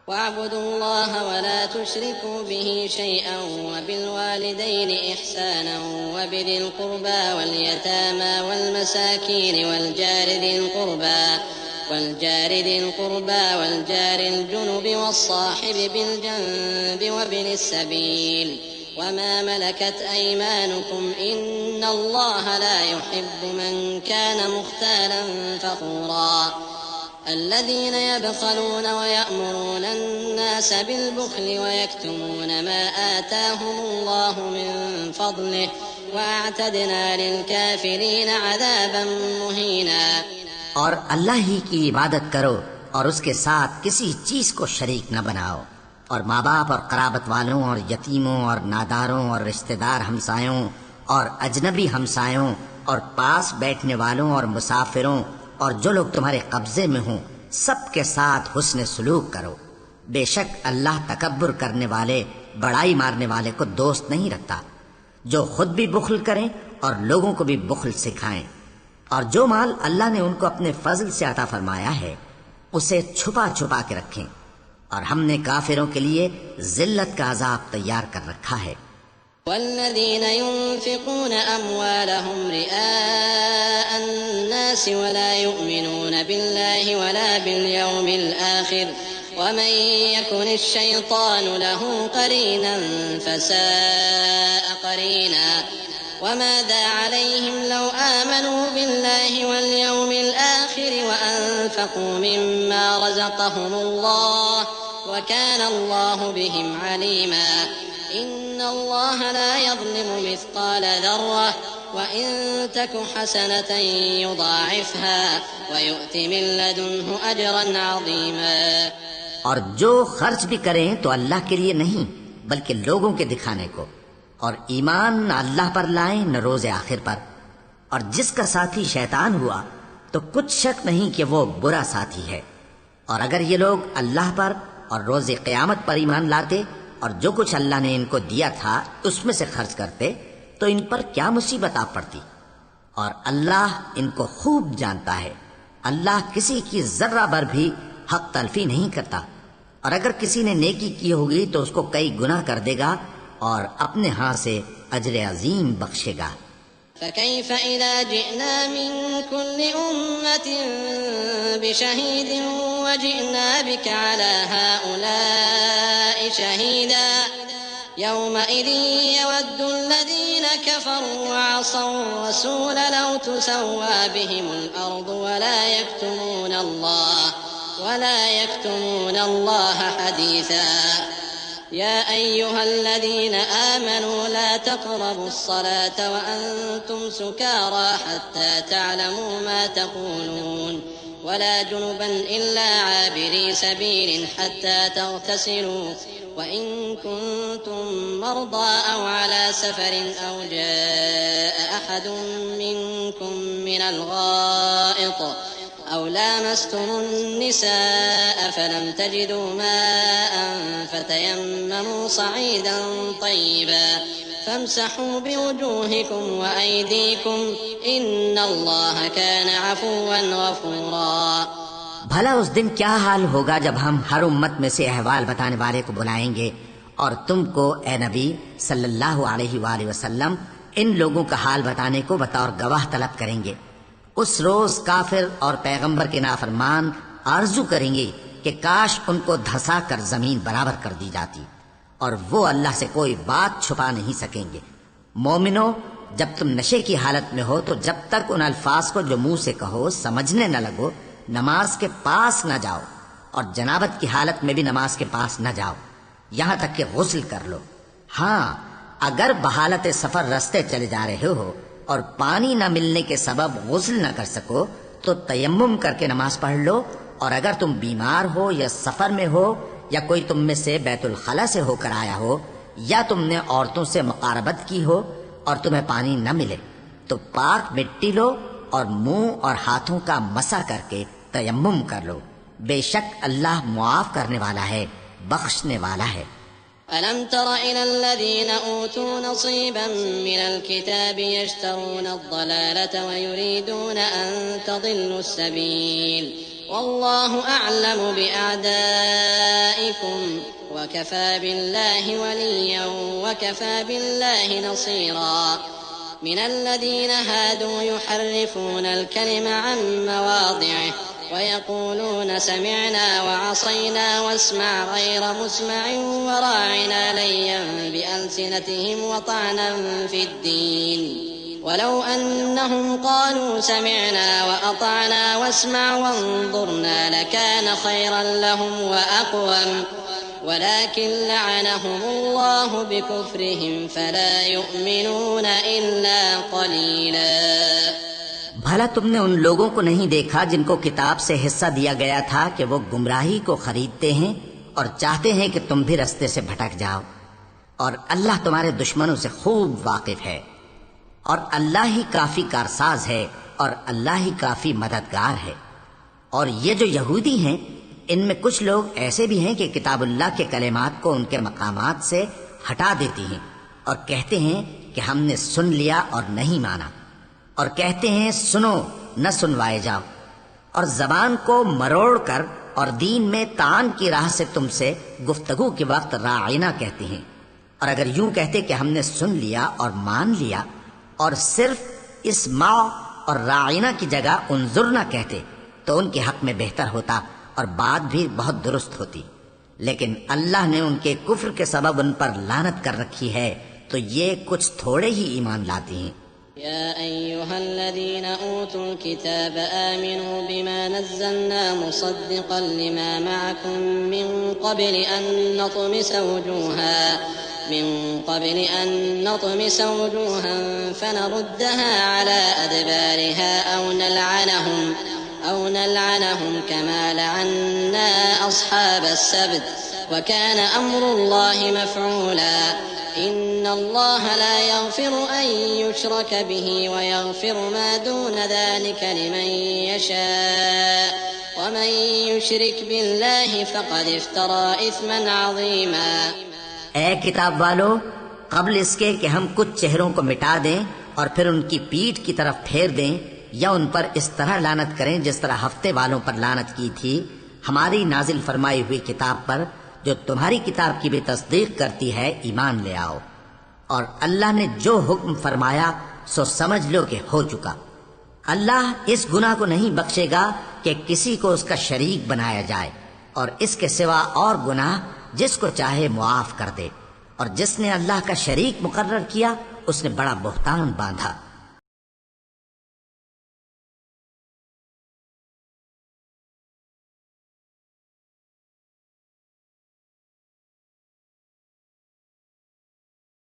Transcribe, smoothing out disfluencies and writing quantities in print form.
واعبدوا الله ولا تشركوا به شيئا وبالوالدين إحسانا وبذي القربى واليتامى والمساكين والجار ذي القربى والجار الجنب والصاحب بالجنب وابن السبيل وما ملكت أيمانكم إن الله لا يحب من كان مختالا فخورا الذين يبخلون ويأمرون الناس بالبخل ويكتمون ما آتاهم الله من فضله وأعتدنا للكافرين عذابا مهينا۔ اور اللہ ہی کی عبادت کرو اور اس کے ساتھ کسی چیز کو شریک نہ بناؤ، اور ماں باپ اور قرابت والوں اور یتیموں اور ناداروں اور رشتہ دار ہمسایوں اور اجنبی ہمسایوں اور پاس بیٹھنے والوں اور مسافروں اور جو لوگ تمہارے قبضے میں ہوں سب کے ساتھ حسن سلوک کرو۔ بے شک اللہ تکبر کرنے والے، بڑائی مارنے والے کو دوست نہیں رکھتا، جو خود بھی بخل کریں اور لوگوں کو بھی بخل سکھائیں، اور جو مال اللہ نے ان کو اپنے فضل سے عطا فرمایا ہے اسے چھپا چھپا کے رکھیں، اور ہم نے کافروں کے لیے ذلت کا عذاب تیار کر رکھا ہے۔ والذين ينفقون أموالهم رئاء الناس ولا يؤمنون بالله ولا باليوم الآخر ومن يكن الشيطان له قرينا فساء قرينا وماذا عليهم لو آمنوا بالله واليوم الآخر وأنفقوا مما رزقهم الله وكان الله بهم عليما إن الله لا يظلم مثقال ذرة وإن تك حسنة يضاعفها ويؤت من لدنه أجرا عظيما۔ اور جو خرچ بھی کریں تو اللہ کے لیے نہیں بلکہ لوگوں کے دکھانے کو، اور ایمان نہ اللہ پر لائیں نہ روز آخر پر، اور جس کا ساتھی شیطان ہوا تو کچھ شک نہیں کہ وہ برا ساتھی ہے۔ اور اگر یہ لوگ اللہ پر اور روز قیامت پر ایمان لاتے اور جو کچھ اللہ نے ان کو دیا تھا اس میں سے خرچ کرتے تو ان پر کیا مصیبت آ پڑتی، اور اللہ ان کو خوب جانتا ہے۔ اللہ کسی کی ذرہ بھر بھی حق تلفی نہیں کرتا، اور اگر کسی نے نیکی کی ہوگی تو اس کو کئی گناہ کر دے گا اور اپنے ہاں سے اجر عظیم بخشے گا۔ فكيف إذا جئنا من كل أمة بشهيد وجئنا بك على هؤلاء شهيدا يومئذ يود الذين كفروا وعصوا الرسول لو تسوى بهم الأرض ولا يكتمون الله حديثا يا أيها الذين آمنوا لا تقربوا الصلاة وأنتم سكارى حتى تعلموا ما تقولون ولا جنبا إلا عابري سبيل حتى تغتسلوا وإن كنتم مرضى أو على سفر أو جاء أحد منكم من الغائط أو لامستم النساء فلم تجدوا ماء فتيمموا صعيدا طيبا فامسحوا بوجوهكم وأيديكم إن الله كان عفوا غفورا۔ بھلا اس دن کیا حال ہوگا جب ہم ہر امت میں سے احوال بتانے والے کو بلائیں گے اور تم کو اے نبی صلی اللہ علیہ وآلہ وسلم ان لوگوں کا حال بتانے کو بطور گواہ طلب کریں گے۔ اس روز کافر اور پیغمبر کے نافرمان آرزو کریں گے کہ کاش ان کو دھسا کر زمین برابر کر دی جاتی، اور وہ اللہ سے کوئی بات چھپا نہیں سکیں گے۔ مومنو، جب تم نشے کی حالت میں ہو تو جب تک ان الفاظ کو جو منہ سے کہو سمجھنے نہ لگو نماز کے پاس نہ جاؤ، اور جنابت کی حالت میں بھی نماز کے پاس نہ جاؤ یہاں تک کہ غسل کر لو۔ ہاں، اگر بحالت سفر رستے چلے جا رہے ہو اور پانی نہ ملنے کے سبب غسل نہ کر سکو تو تیمم کر کے نماز پڑھ لو، اور اگر تم بیمار ہو یا سفر میں ہو یا کوئی تم میں سے بیت الخلا سے ہو کر آیا ہو یا تم نے عورتوں سے مقاربت کی ہو اور تمہیں پانی نہ ملے تو پاک مٹی لو اور منہ اور ہاتھوں کا مسح کر کے تیمم کر لو، بے شک اللہ معاف کرنے والا ہے، بخشنے والا ہے۔ ألم تر إلى الذين أوتوا نصيبا من الكتاب يشترون الضلالة ويريدون أن تضلوا السبيل والله أعلم بأعدائكم عليكم وكفى بالله وليا وكفى بالله نصيرا من الذين هادوا يحرفون الكلم عن مواضعه ويقولون سمعنا وعصينا واسمع غير مسمع وراعنا ليا بألسنتهم وطعنا في الدين ولو أنهم قالوا سمعنا وأطعنا واسمع وانظرنا لكان خيرا لهم وأقوم ولكن لعنهم الله بكفرهم فلا يؤمنون إلا قليلا۔ بھلا تم نے ان لوگوں کو نہیں دیکھا جن کو کتاب سے حصہ دیا گیا تھا کہ وہ گمراہی کو خریدتے ہیں اور چاہتے ہیں کہ تم بھی رستے سے بھٹک جاؤ، اور اللہ تمہارے دشمنوں سے خوب واقف ہے، اور اللہ ہی کافی کارساز ہے، اور اللہ ہی کافی مددگار ہے۔ اور یہ جو یہودی ہیں ان میں کچھ لوگ ایسے بھی ہیں کہ کتاب اللہ کے کلمات کو ان کے مقامات سے ہٹا دیتی ہیں اور کہتے ہیں کہ ہم نے سن لیا اور نہیں مانا، اور کہتے ہیں سنو نہ سنوائے جاؤ، اور زبان کو مروڑ کر اور دین میں طعن کی راہ سے تم سے گفتگو کے وقت راعنا کہتے ہیں۔ اور اگر یوں کہتے کہ ہم نے سن لیا اور مان لیا اور صرف اسمع اور راعنا کی جگہ انظرنا کہتے تو ان کے حق میں بہتر ہوتا اور بات بھی بہت درست ہوتی، لیکن اللہ نے ان کے کفر کے سبب ان پر لعنت کر رکھی ہے تو یہ کچھ تھوڑے ہی ایمان لاتے ہیں۔ يا أيها الذين أوتوا الكتاب آمنوا بما نزلنا مصدقا لما معكم من قبل أن نطمس وجوها فنردها على أدبارها أو نلعنهم كما لعنا أصحاب السبت وكان أمر الله مفعولا إن الله لا يغفر أن يشرك به ويغفر ما دون ذلك لمن يشاء ومن يشرك بالله فقد افترى إثما عظيما۔ اے کتاب والو، قبل اس کے کہ ہم کچھ چہروں کو مٹا دیں اور پھر ان کی پیٹھ کی طرف پھیر دیں یا ان پر اس طرح لعنت کریں جس طرح ہفتے والوں پر لعنت کی تھی، ہماری نازل فرمائی ہوئی کتاب پر جو تمہاری کتاب کی بھی تصدیق کرتی ہے ایمان لے آؤ، اور اللہ نے جو حکم فرمایا سو سمجھ لو کہ ہو چکا۔ اللہ اس گناہ کو نہیں بخشے گا کہ کسی کو اس کا شریک بنایا جائے، اور اس کے سوا اور گناہ جس کو چاہے معاف کر دے، اور جس نے اللہ کا شریک مقرر کیا اس نے بڑا بہتان باندھا۔